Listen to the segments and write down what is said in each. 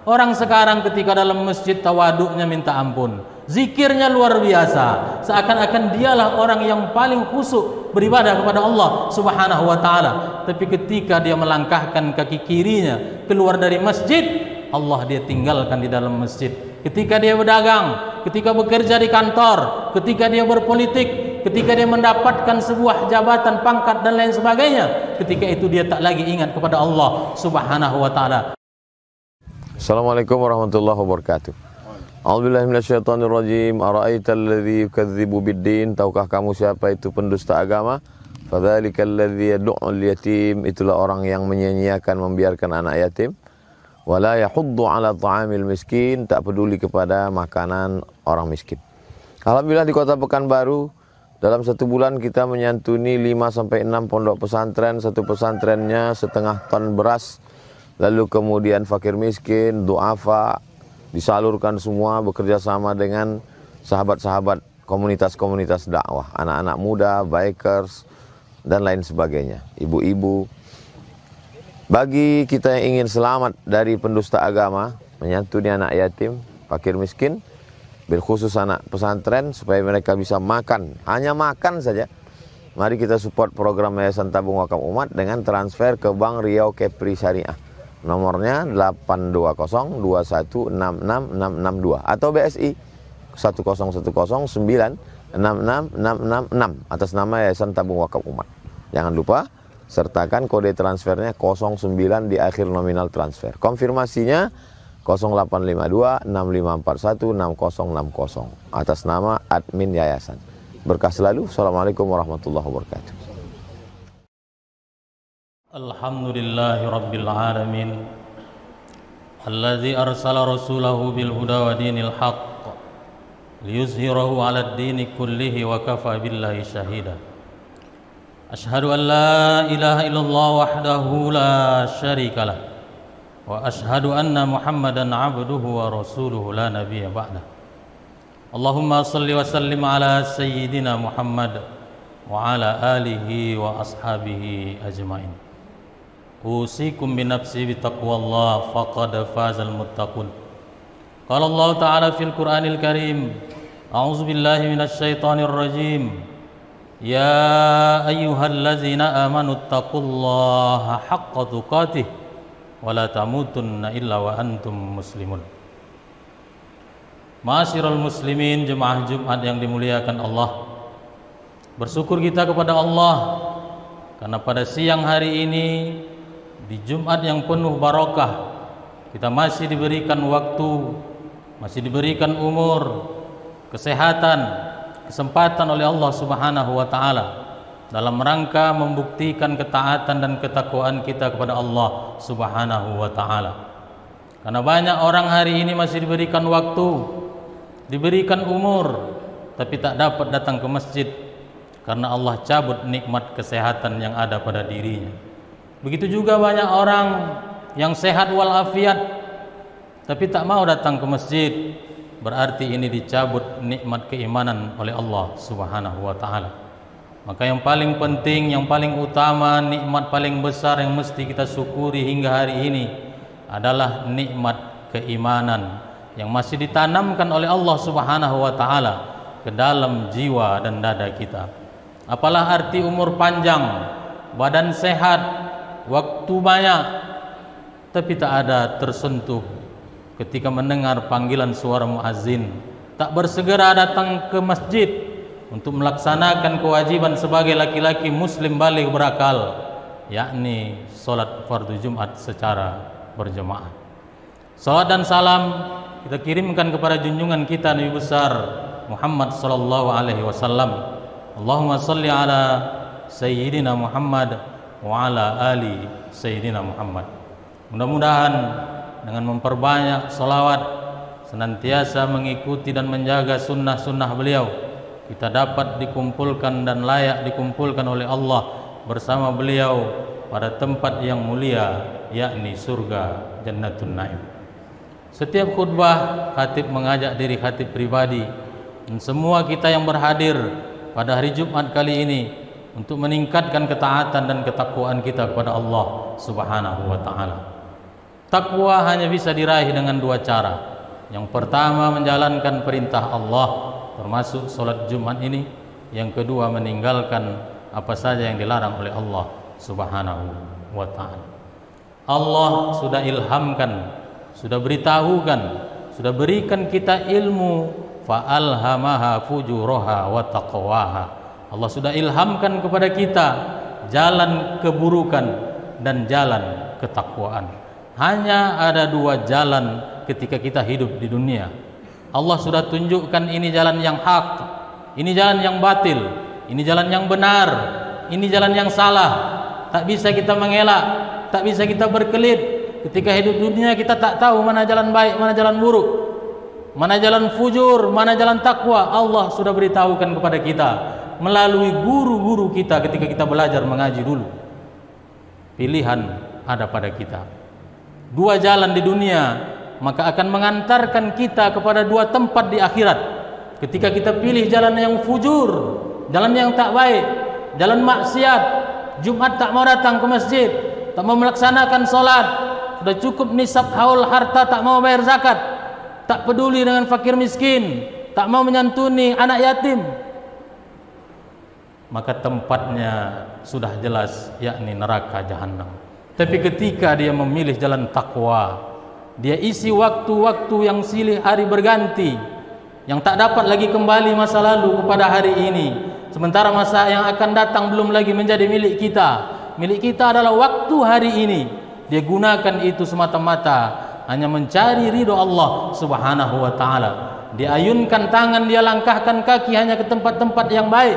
Orang sekarang ketika dalam masjid tawaduknya minta ampun, zikirnya luar biasa, seakan-akan dialah orang yang paling khusyuk beribadah kepada Allah Subhanahu wa taala. Tapi ketika dia melangkahkan kaki kirinya keluar dari masjid, Allah dia tinggalkan di dalam masjid. Ketika dia berdagang, ketika bekerja di kantor, ketika dia berpolitik, ketika dia mendapatkan sebuah jabatan, pangkat dan lain sebagainya, ketika itu dia tak lagi ingat kepada Allah Subhanahu wa taala. Assalamualaikum warahmatullahi wabarakatuh. A'udzubillahi minasyaitonirrajim. Ara'aital ladzi yukadzibu biddin? Tahukah kamu siapa itu pendusta agama? Fadzalikal ladzi yad'ul yatim. Itulah orang yang menyia-nyiakan, membiarkan anak yatim. Wala yahuddu 'ala ta'amil miskin. Tak peduli kepada makanan orang miskin. Alhamdulillah di Kota Pekanbaru dalam satu bulan kita menyantuni 5-6 pondok pesantren. Satu pesantrennya setengah ton beras. Lalu kemudian fakir miskin, du'afa, disalurkan semua bekerja sama dengan sahabat-sahabat komunitas-komunitas dakwah, anak-anak muda, bikers, dan lain sebagainya, ibu-ibu. Bagi kita yang ingin selamat dari pendusta agama, menyantuni anak yatim, fakir miskin, berkhusus anak pesantren, supaya mereka bisa makan, hanya makan saja. Mari kita support program Yayasan Tabung Wakaf Umat dengan transfer ke Bank Riau Kepri Syariah. Nomornya 82021666662 atau BSI 10109666666 atas nama Yayasan Tabung Wakaf Umat. Jangan lupa sertakan kode transfernya 09 di akhir nominal transfer. Konfirmasinya 085265416060 atas nama admin yayasan. Berkah selalu. Assalamualaikum warahmatullahi wabarakatuh. Alhamdulillahi Rabbil Alamin Alladzi arsala rasulahu bil huda wa dinil haqq liyuzhirahu ala ad-dini kullihi wa kafa billahi shahida. Ashhadu an la ilaha illallah wahdahu la syarika lah wa ashhadu anna Muhammadan abduhu wa rasuluhu la nabiyya ba'dah. Allahumma salli wa sallim ala sayyidina Muhammad wa ala alihi wa ashabihi ajmain. Usikum binafsi bitaqwallah faqad fazal muttaqun. Qala Allah Ta'ala fil Qur'anil Karim, a'udzu billahi minasy syaithanir rajim. Ya ayyuhallazina amanu taqullaha haqqa tuqatih wa la tamutunna illa wa antum muslimun. Ma'asyiral muslimin, jemaah Jumat yang dimuliakan Allah. Bersyukur kita kepada Allah karena pada siang hari ini di Jumat yang penuh barokah, kita masih diberikan waktu, masih diberikan umur, kesehatan, kesempatan oleh Allah Subhanahu wa taala dalam rangka membuktikan ketaatan dan ketakwaan kita kepada Allah Subhanahu wa taala. Karena banyak orang hari ini masih diberikan waktu, diberikan umur, tapi tak dapat datang ke masjid karena Allah cabut nikmat kesehatan yang ada pada dirinya. Begitu juga banyak orang yang sehat walafiat tapi tak mau datang ke masjid, berarti ini dicabut nikmat keimanan oleh Allah Subhanahu wa taala. Maka yang paling penting, yang paling utama, nikmat paling besar yang mesti kita syukuri hingga hari ini adalah nikmat keimanan yang masih ditanamkan oleh Allah Subhanahu wa taala ke dalam jiwa dan dada kita. Apalah arti umur panjang, badan sehat, waktu banyak, tapi tak ada tersentuh ketika mendengar panggilan suara muazzin, tak bersegera datang ke masjid untuk melaksanakan kewajiban sebagai laki-laki muslim baligh berakal, yakni salat fardu Jumat secara berjemaah. Salat dan salam kita kirimkan kepada junjungan kita Nabi besar Muhammad sallallahu alaihi wasallam. Allahumma salli ala sayyidina Muhammad wa ala ali sayyidina Muhammad. Mudah-mudahan dengan memperbanyak salawat, senantiasa mengikuti dan menjaga sunnah-sunnah beliau, kita dapat dikumpulkan dan layak dikumpulkan oleh Allah bersama beliau pada tempat yang mulia, yakni surga Jannatun Naim. Setiap khutbah khatib mengajak diri khatib pribadi dan semua kita yang berhadir pada hari Jumat kali ini untuk meningkatkan ketaatan dan ketakwaan kita kepada Allah Subhanahu wa taala. Takwa hanya bisa diraih dengan dua cara. Yang pertama menjalankan perintah Allah, termasuk sholat Jumat ini. Yang kedua meninggalkan apa saja yang dilarang oleh Allah Subhanahu wa ta'ala. Allah sudah ilhamkan, sudah beritahukan, sudah berikan kita ilmu, fa'alhamaha fujuraha wa taqwaha. Allah sudah ilhamkan kepada kita jalan keburukan dan jalan ketakwaan. Hanya ada dua jalan ketika kita hidup di dunia. Allah sudah tunjukkan ini jalan yang hak, ini jalan yang batil, ini jalan yang benar, ini jalan yang salah. Tak bisa kita mengelak, tak bisa kita berkelit. Ketika hidup dunia kita tak tahu mana jalan baik, mana jalan buruk, mana jalan fujur, mana jalan takwa. Allah sudah beritahukan kepada kita melalui guru-guru kita ketika kita belajar mengaji dulu. Pilihan ada pada kita. Dua jalan di dunia, maka akan mengantarkan kita kepada dua tempat di akhirat. Ketika kita pilih jalan yang fujur, jalan yang tak baik, jalan maksiat, Jumat tak mau datang ke masjid, tak mau melaksanakan sholat, sudah cukup nisab haul harta, tak mau bayar zakat, tak peduli dengan fakir miskin, tak mau menyantuni anak yatim, maka tempatnya sudah jelas, yakni neraka jahanam. Tapi ketika dia memilih jalan takwa, dia isi waktu-waktu yang silih hari berganti, yang tak dapat lagi kembali masa lalu kepada hari ini, sementara masa yang akan datang belum lagi menjadi milik kita. Milik kita adalah waktu hari ini. Dia gunakan itu semata-mata hanya mencari ridho Allah Subhanahu wa ta'ala. Dia ayunkan tangan, dia langkahkan kaki hanya ke tempat-tempat yang baik,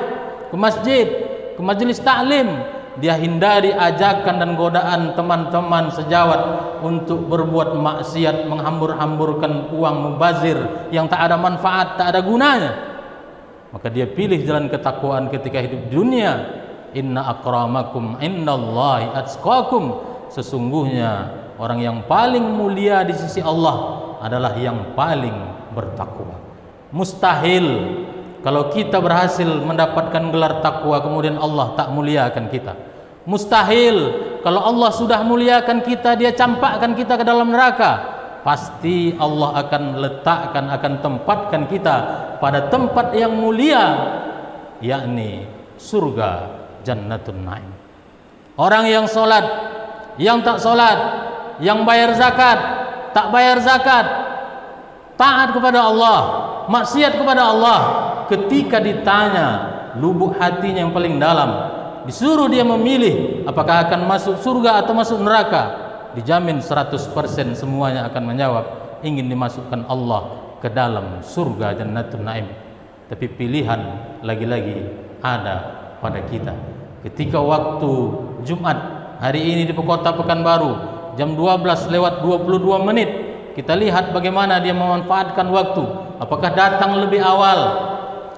ke masjid, ke majelis taklim. Dia hindari ajakan dan godaan teman-teman sejawat untuk berbuat maksiat, menghambur-hamburkan uang mubazir yang tak ada manfaat, tak ada gunanya. Maka dia pilih jalan ketakwaan ketika hidup di dunia. Inna akramakum indallahi atqakum. Sesungguhnya orang yang paling mulia di sisi Allah adalah yang paling bertakwa. Mustahil kalau kita berhasil mendapatkan gelar takwa kemudian Allah tak muliakan kita. Mustahil kalau Allah sudah muliakan kita, dia campakkan kita ke dalam neraka. Pasti Allah akan letakkan, akan tempatkan kita pada tempat yang mulia, yakni surga Jannatun Naim. Orang yang sholat, yang tak sholat, yang bayar zakat, tak bayar zakat, taat kepada Allah, maksiat kepada Allah, ketika ditanya lubuk hatinya yang paling dalam, disuruh dia memilih apakah akan masuk surga atau masuk neraka, dijamin 100% semuanya akan menjawab ingin dimasukkan Allah ke dalam surga Jannatun Naim. Tapi pilihan lagi-lagi ada pada kita. Ketika waktu Jumat hari ini di kota Pekanbaru jam 12:22 kita lihat bagaimana dia memanfaatkan waktu. Apakah datang lebih awal,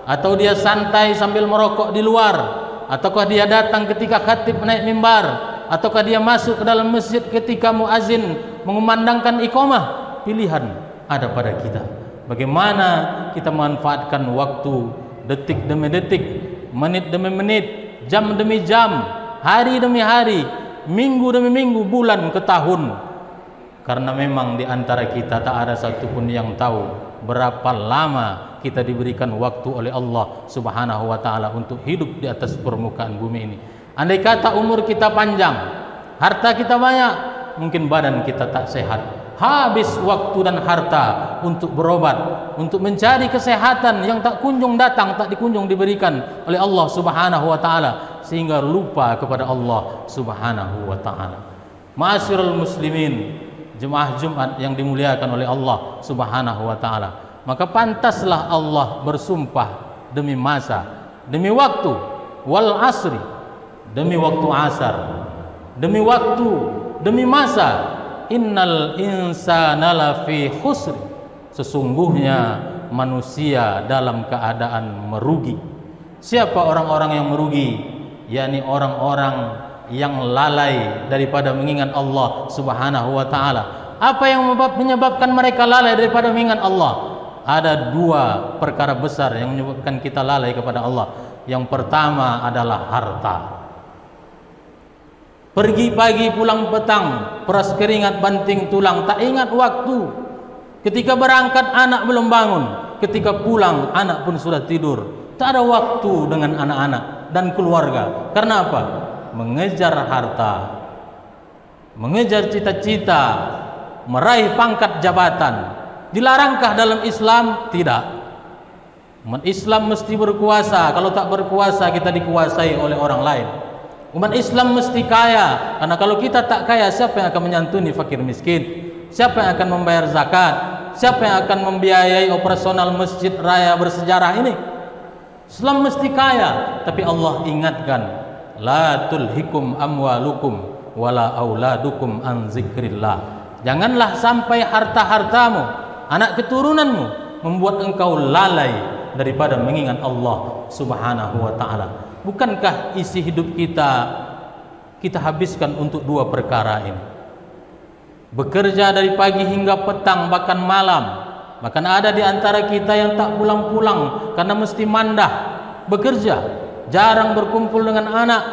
atau dia santai sambil merokok di luar, ataukah dia datang ketika khatib naik mimbar, ataukah dia masuk ke dalam masjid ketika muazin mengumandangkan iqamah. Pilihan ada pada kita. Bagaimana kita memanfaatkan waktu, detik demi detik, menit demi menit, jam demi jam, hari demi hari, minggu demi minggu, bulan ke tahun. Karena memang di antara kita tak ada satupun yang tahu berapa lama kita diberikan waktu oleh Allah Subhanahu wa ta'ala untuk hidup di atas permukaan bumi ini. Andai kata umur kita panjang, harta kita banyak, mungkin badan kita tak sehat. Habis waktu dan harta untuk berobat, untuk mencari kesehatan yang tak kunjung datang, tak dikunjung diberikan oleh Allah Subhanahu wa ta'ala, sehingga lupa kepada Allah Subhanahu wa ta'ala. Ma'asyiral muslimin, jemaah Jumat yang dimuliakan oleh Allah Subhanahu wa ta'ala, maka pantaslah Allah bersumpah demi masa, demi waktu, wal asri, demi waktu asar, demi waktu, demi masa. Innal insana lafi khusri. Sesungguhnya manusia dalam keadaan merugi. Siapa orang-orang yang merugi? Yakni orang-orang yang lalai daripada mengingat Allah Subhanahu wa ta'ala. Apa yang menyebabkan mereka lalai daripada mengingat Allah? Ada dua perkara besar yang menyebabkan kita lalai kepada Allah. Yang pertama adalah harta. Pergi pagi pulang petang, peras keringat banting tulang, tak ingat waktu. Ketika berangkat anak belum bangun, ketika pulang anak pun sudah tidur. Tak ada waktu dengan anak-anak dan keluarga. Karena apa? Mengejar harta, mengejar cita-cita, meraih pangkat jabatan. Dilarangkah dalam Islam? Tidak. Umat Islam mesti berkuasa. Kalau tak berkuasa, kita dikuasai oleh orang lain. Umat Islam mesti kaya, karena kalau kita tak kaya, siapa yang akan menyantuni fakir miskin? Siapa yang akan membayar zakat? Siapa yang akan membiayai operasional masjid raya bersejarah ini? Islam mesti kaya, tapi Allah ingatkan, la tulhikum amwalukum wala auladukum an zikrillah. Janganlah sampai harta-hartamu, anak keturunanmu membuat engkau lalai daripada mengingat Allah Subhanahu wa taala. Bukankah isi hidup kita habiskan untuk dua perkara ini? Bekerja dari pagi hingga petang, bahkan malam. Bahkan ada di antara kita yang tak pulang-pulang karena mesti mandah bekerja, jarang berkumpul dengan anak,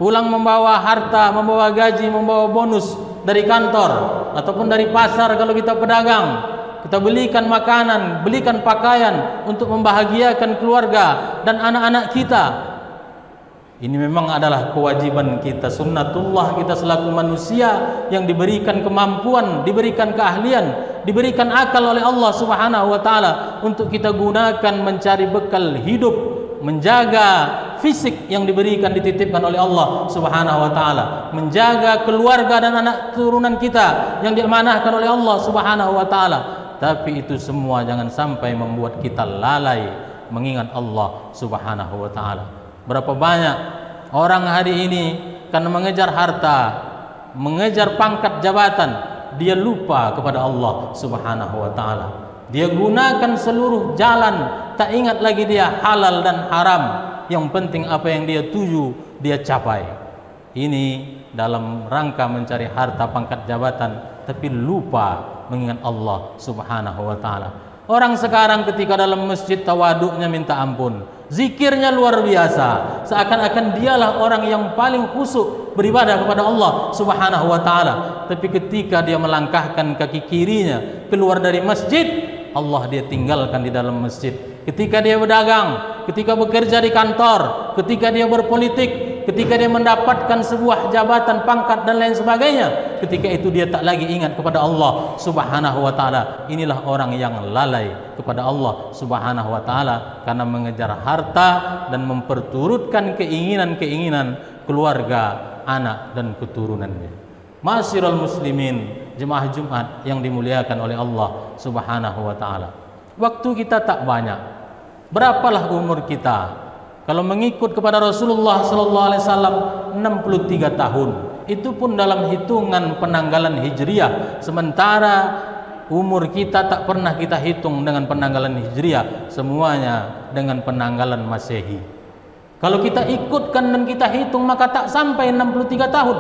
pulang membawa harta, membawa gaji, membawa bonus dari kantor ataupun dari pasar. Kalau kita pedagang, kita belikan makanan, belikan pakaian untuk membahagiakan keluarga dan anak-anak kita. Ini memang adalah kewajiban kita, sunnatullah kita selaku manusia yang diberikan kemampuan, diberikan keahlian, diberikan akal oleh Allah Subhanahu wa taala untuk kita gunakan mencari bekal hidup, menjaga fisik yang diberikan, dititipkan oleh Allah Subhanahu wa taala, menjaga keluarga dan anak turunan kita yang diamanahkan oleh Allah Subhanahu wa taala. Tapi itu semua jangan sampai membuat kita lalai mengingat Allah Subhanahu wa taala. Berapa banyak orang hari ini karena mengejar harta, mengejar pangkat jabatan, dia lupa kepada Allah Subhanahu wa taala. Dia gunakan seluruh jalan, tak ingat lagi dia halal dan haram. Yang penting apa yang dia tuju, dia capai. Ini dalam rangka mencari harta, pangkat jabatan, tapi lupa mengingat Allah Subhanahu wa taala. Orang sekarang ketika dalam masjid tawaduknya minta ampun, zikirnya luar biasa, seakan-akan dialah orang yang paling khusyuk beribadah kepada Allah Subhanahu wa taala. Tapi ketika dia melangkahkan kaki kirinya keluar dari masjid, Allah dia tinggalkan di dalam masjid. Ketika dia berdagang, ketika bekerja di kantor, ketika dia berpolitik, ketika dia mendapatkan sebuah jabatan, pangkat dan lain sebagainya, ketika itu dia tak lagi ingat kepada Allah Subhanahu wa taala. Inilah orang yang lalai kepada Allah Subhanahu wa taala karena mengejar harta dan memperturutkan keinginan-keinginan keluarga, anak dan keturunannya. Ma'asyiral muslimin, jemaah Jumat yang dimuliakan oleh Allah Subhanahu wa taala. Waktu kita tak banyak. Berapalah umur kita? Kalau mengikut kepada Rasulullah sallallahu alaihi wasallam 63 tahun. Itu pun dalam hitungan penanggalan Hijriah. Sementara umur kita tak pernah kita hitung dengan penanggalan Hijriah, semuanya dengan penanggalan Masehi. Kalau kita ikutkan dan kita hitung, maka tak sampai 63 tahun.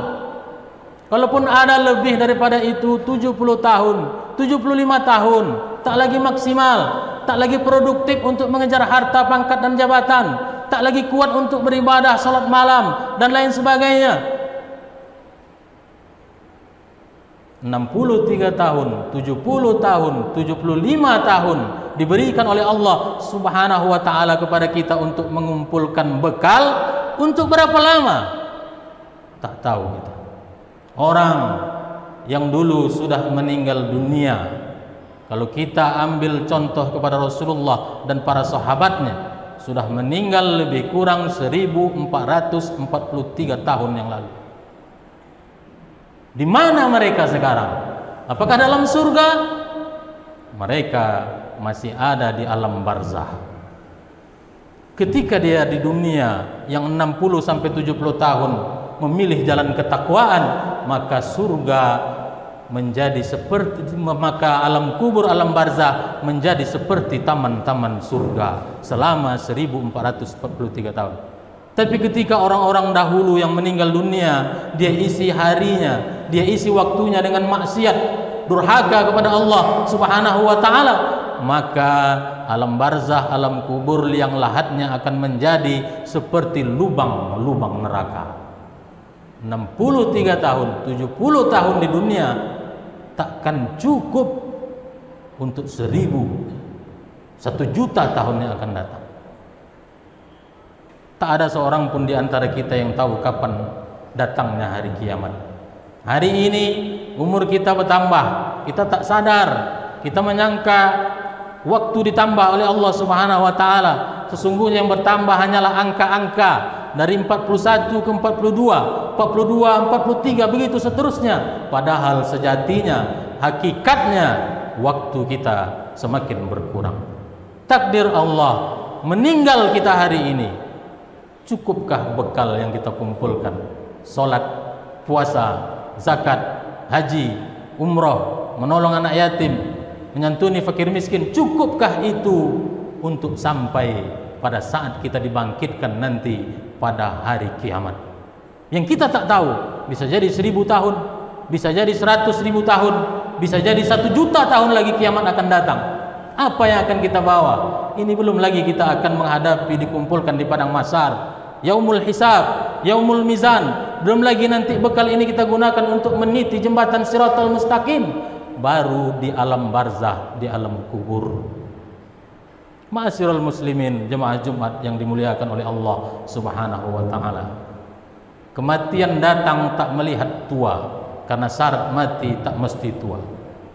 Kalaupun ada lebih daripada itu, 70 tahun, 75 tahun, tak lagi maksimal, tak lagi produktif untuk mengejar harta, pangkat dan jabatan, tak lagi kuat untuk beribadah, salat malam dan lain sebagainya. 63 tahun, 70 tahun, 75 tahun diberikan oleh Allah Subhanahu wa taala kepada kita untuk mengumpulkan bekal untuk berapa lama? Tak tahu kita. Orang yang dulu sudah meninggal dunia, kalau kita ambil contoh kepada Rasulullah dan para sahabatnya, sudah meninggal lebih kurang 1443 tahun yang lalu. Di mana mereka sekarang? Apakah dalam surga? Mereka masih ada di alam barzah. Ketika dia di dunia yang 60 sampai 70 tahun memilih jalan ketakwaan, maka surga menjadi seperti, maka alam kubur, alam barzah menjadi seperti taman-taman surga selama 1443 tahun. Tapi ketika orang-orang dahulu yang meninggal dunia, dia isi harinya, dia isi waktunya dengan maksiat, durhaka kepada Allah Subhanahu wa taala, maka alam barzah, alam kubur yang lahatnya akan menjadi seperti lubang-lubang neraka. 63 tahun, 70 tahun di dunia takkan cukup untuk 1 juta tahun yang akan datang. Tak ada seorang pun di antara kita yang tahu kapan datangnya hari kiamat. Hari ini umur kita bertambah, kita tak sadar, kita menyangka waktu ditambah oleh Allah Subhanahu wa taala. Sesungguhnya yang bertambah hanyalah angka-angka dari 41 ke 42, 42, 43 begitu seterusnya. Padahal sejatinya, hakikatnya waktu kita semakin berkurang. Takdir Allah meninggal kita hari ini. Cukupkah bekal yang kita kumpulkan? Salat, puasa, zakat, haji, umroh, menolong anak yatim, menyantuni fakir miskin, cukupkah itu untuk sampai pada saat kita dibangkitkan nanti pada hari kiamat? Yang kita tak tahu, bisa jadi 1000 tahun, bisa jadi 100.000 tahun, bisa jadi 1 juta tahun lagi kiamat akan datang. Apa yang akan kita bawa? Ini belum lagi kita akan menghadapi, dikumpulkan di padang mahsyar, yaumul hisab, yaumul mizan. Belum lagi nanti bekal ini kita gunakan untuk meniti jembatan Shiratal Mustaqim. Baru di alam barzah, di alam kubur. Ma'asyiral muslimin, jemaah Jumat yang dimuliakan oleh Allah Subhanahu wa taala. Kematian datang tak melihat tua, karena syarat mati tak mesti tua.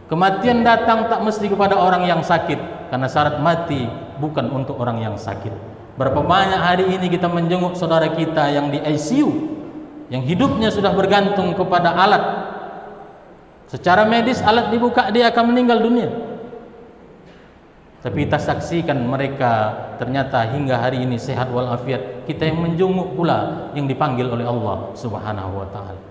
Kematian datang tak mesti kepada orang yang sakit, karena syarat mati bukan untuk orang yang sakit. Berapa banyak hari ini kita menjenguk saudara kita yang di ICU, yang hidupnya sudah bergantung kepada alat. Secara medis alat dibuka dia akan meninggal dunia. Tapi kita saksikan mereka ternyata hingga hari ini sehat walafiat. Kita yang menjenguk pula yang dipanggil oleh Allah Subhanahu wa taala.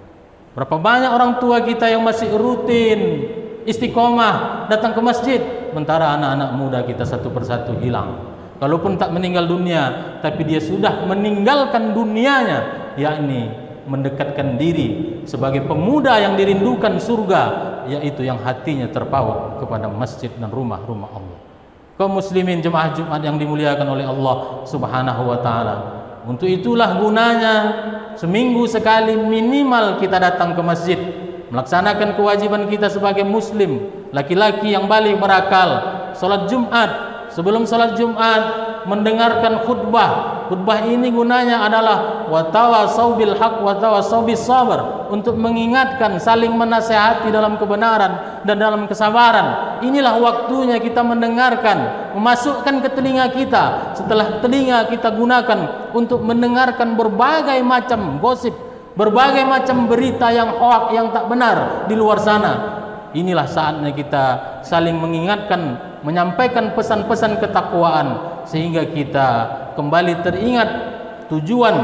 Berapa banyak orang tua kita yang masih rutin istiqomah datang ke masjid, sementara anak-anak muda kita satu persatu hilang. Kalaupun tak meninggal dunia, tapi dia sudah meninggalkan dunianya, yakni mendekatkan diri sebagai pemuda yang dirindukan surga, yaitu yang hatinya terpaut kepada masjid dan rumah-rumah Allah. Kaum muslimin jemaah Jumat yang dimuliakan oleh Allah Subhanahu wa taala. Untuk itulah gunanya seminggu sekali minimal kita datang ke masjid, melaksanakan kewajiban kita sebagai muslim, laki-laki yang baligh berakal, salat Jumat. Sebelum salat Jumat mendengarkan khutbah. Khutbah ini gunanya adalah watawasau bil haq watawasau bis sabr, untuk mengingatkan, saling menasihati dalam kebenaran dan dalam kesabaran. Inilah waktunya kita mendengarkan, memasukkan ke telinga kita. Setelah telinga kita gunakan untuk mendengarkan berbagai macam gosip, berbagai macam berita yang hoak, yang tak benar di luar sana. Inilah saatnya kita saling mengingatkan, menyampaikan pesan-pesan ketakwaan, sehingga kita kembali teringat tujuan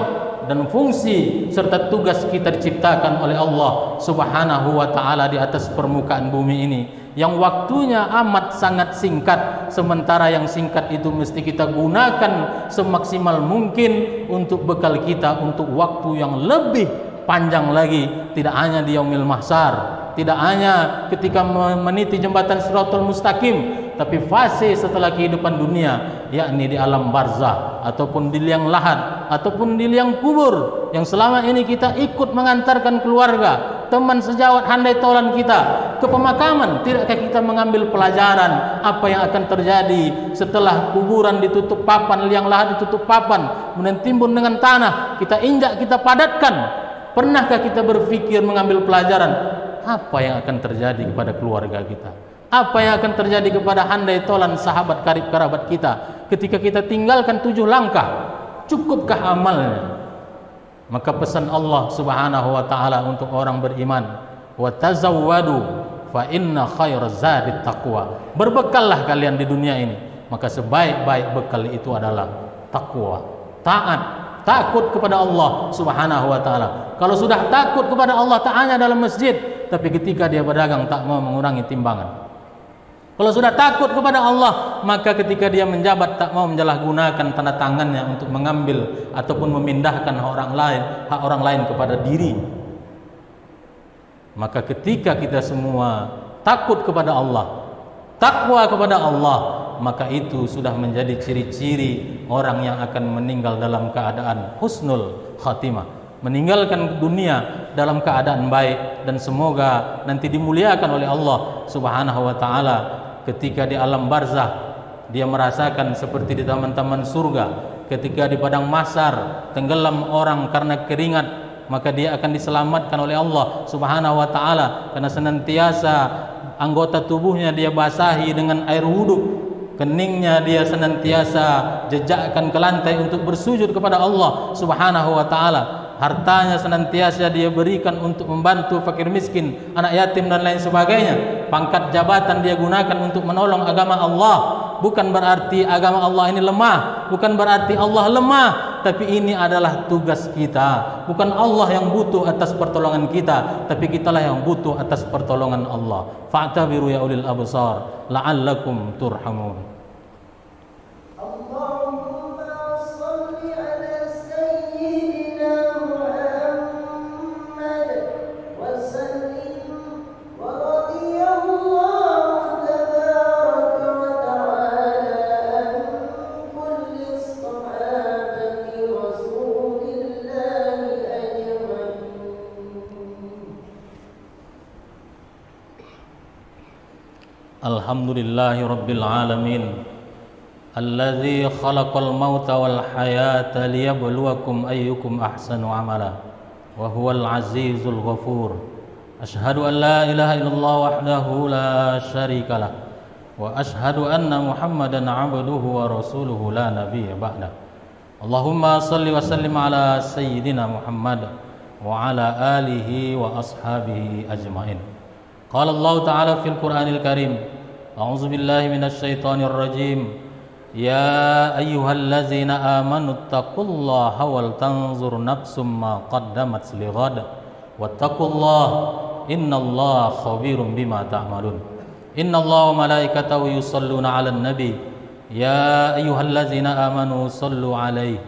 dan fungsi serta tugas kita diciptakan oleh Allah Subhanahu wa taala di atas permukaan bumi ini, yang waktunya amat sangat singkat. Sementara yang singkat itu mesti kita gunakan semaksimal mungkin untuk bekal kita untuk waktu yang lebih panjang lagi, tidak hanya di yaumil mahsyar, tidak hanya ketika meniti jembatan Shiratal Mustaqim, tapi fase setelah kehidupan dunia, yakni di alam barzah, ataupun di liang lahat, ataupun di liang kubur, yang selama ini kita ikut mengantarkan keluarga, teman sejawat, handai tolan kita ke pemakaman. Tidakkah kita mengambil pelajaran apa yang akan terjadi setelah kuburan ditutup papan, liang lahat ditutup papan, kemudian timbun dengan tanah, kita injak, kita padatkan. Pernahkah kita berpikir mengambil pelajaran apa yang akan terjadi kepada keluarga kita? Apa yang akan terjadi kepada handai tolan sahabat karib kerabat kita ketika kita tinggalkan 7 langkah? Cukupkah amalnya? Maka pesan Allah Subhanahu wa taala untuk orang beriman, wa tazawwadu fa inna khairaz zadit taqwa. Berbekallah kalian di dunia ini, maka sebaik-baik bekal itu adalah takwa, taat, takut kepada Allah Subhanahu wa taala. Kalau sudah takut kepada Allah, tak hanya dalam masjid, tapi ketika dia berdagang tak mau mengurangi timbangan. Kalau sudah takut kepada Allah, maka ketika dia menjabat tak mau menjalahgunakan tanda tangannya untuk mengambil ataupun memindahkan hak orang lain kepada diri. Maka ketika kita semua takut kepada Allah, takwa kepada Allah, maka itu sudah menjadi ciri-ciri orang yang akan meninggal dalam keadaan husnul khatimah, meninggalkan dunia dalam keadaan baik, dan semoga nanti dimuliakan oleh Allah Subhanahu wa taala ketika di alam barzah. Dia merasakan seperti di taman-taman surga, ketika di padang mahsyar tenggelam orang karena keringat, maka dia akan diselamatkan oleh Allah Subhanahu wa taala karena senantiasa anggota tubuhnya dia basahi dengan air wudhu, keningnya dia senantiasa jejakkan ke lantai untuk bersujud kepada Allah Subhanahu wa taala. Hartanya senantiasa dia berikan untuk membantu fakir miskin, anak yatim dan lain sebagainya. Pangkat jabatan dia gunakan untuk menolong agama Allah. Bukan berarti agama Allah ini lemah, bukan berarti Allah lemah, tapi ini adalah tugas kita. Bukan Allah yang butuh atas pertolongan kita, tapi kitalah yang butuh atas pertolongan Allah. Fa'tabiru ya ulil absar la'allakum turhamun. Alhamdulillahi Rabbil Alamin Alladzi khalaqal mauta wal hayata liyabluwakum ayyukum ahsanu amala wa huwal azizul ghafur. Ashhadu an la ilaha illallah wahdahu la syarikalah wa ashhadu anna Muhammadan abduhu wa rasuluhu la nabiyya ba'da. Allahumma salli wa sallim ala sayyidina Muhammad wa ala alihi wa ashabihi ajmain. Qala Allah Ta'ala fil Qur'anil Karim, A'udzu billahi minasy syaithanir rajim. Ya ayyuhallazina amanu taqullaha wal tanzur nafsum ma qaddamat lighad wattaqullaha innallaha khabirum bima ta'malun. Innallaha wa malaikatahu yusholluna 'alan nabi. Ya ayyuhallazina amanu sallu 'alaihi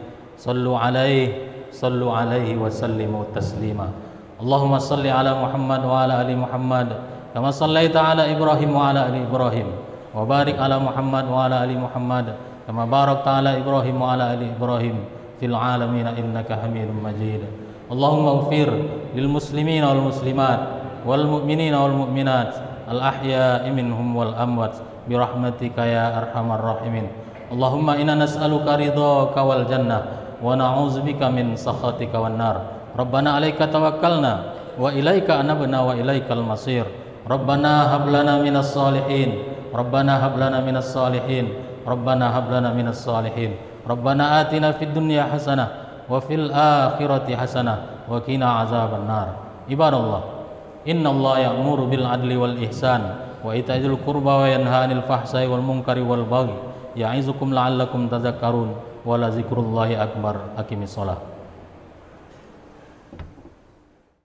wa sallimu taslima. Allahumma salli ala Muhammad wa ala ali Muhammad kama sallaita ala Ibrahim wa ala ali Ibrahim wa barik ala Muhammad wa ala ali Muhammad kama barakta ala Ibrahim wa ala ali Ibrahim fil alamin innaka Hamidum Majid. Allahumma ighfir lil muslimina wal muslimat wal mu'minina wal mu'minat al ahya'i minhum wal amwat bi rahmatika ya arhamar rahimin. Allahumma inna nas'aluka ridhaka wal jannah wa na'udzubika min sakhatika wan nar. Rabbana 'alaika tawakkalna wa ilaika anabna wa ilaikal masir. Rabbana hab lana minas salihin. Rabbana hab lana minas salihin. Rabbana hab lana minas salihin. Rabbana atina fid dunya hasanah wa fil akhirati hasanah wa qina azaban nar. Ibadallah, innallaha ya'muru bil adli wal ihsan wa ita'il qurba wa yanha 'anil fahsai wal munkari wal baghi ya'izukum la'allakum tadhakkarun wa la zikrullahi akbar. Aqimis shalah.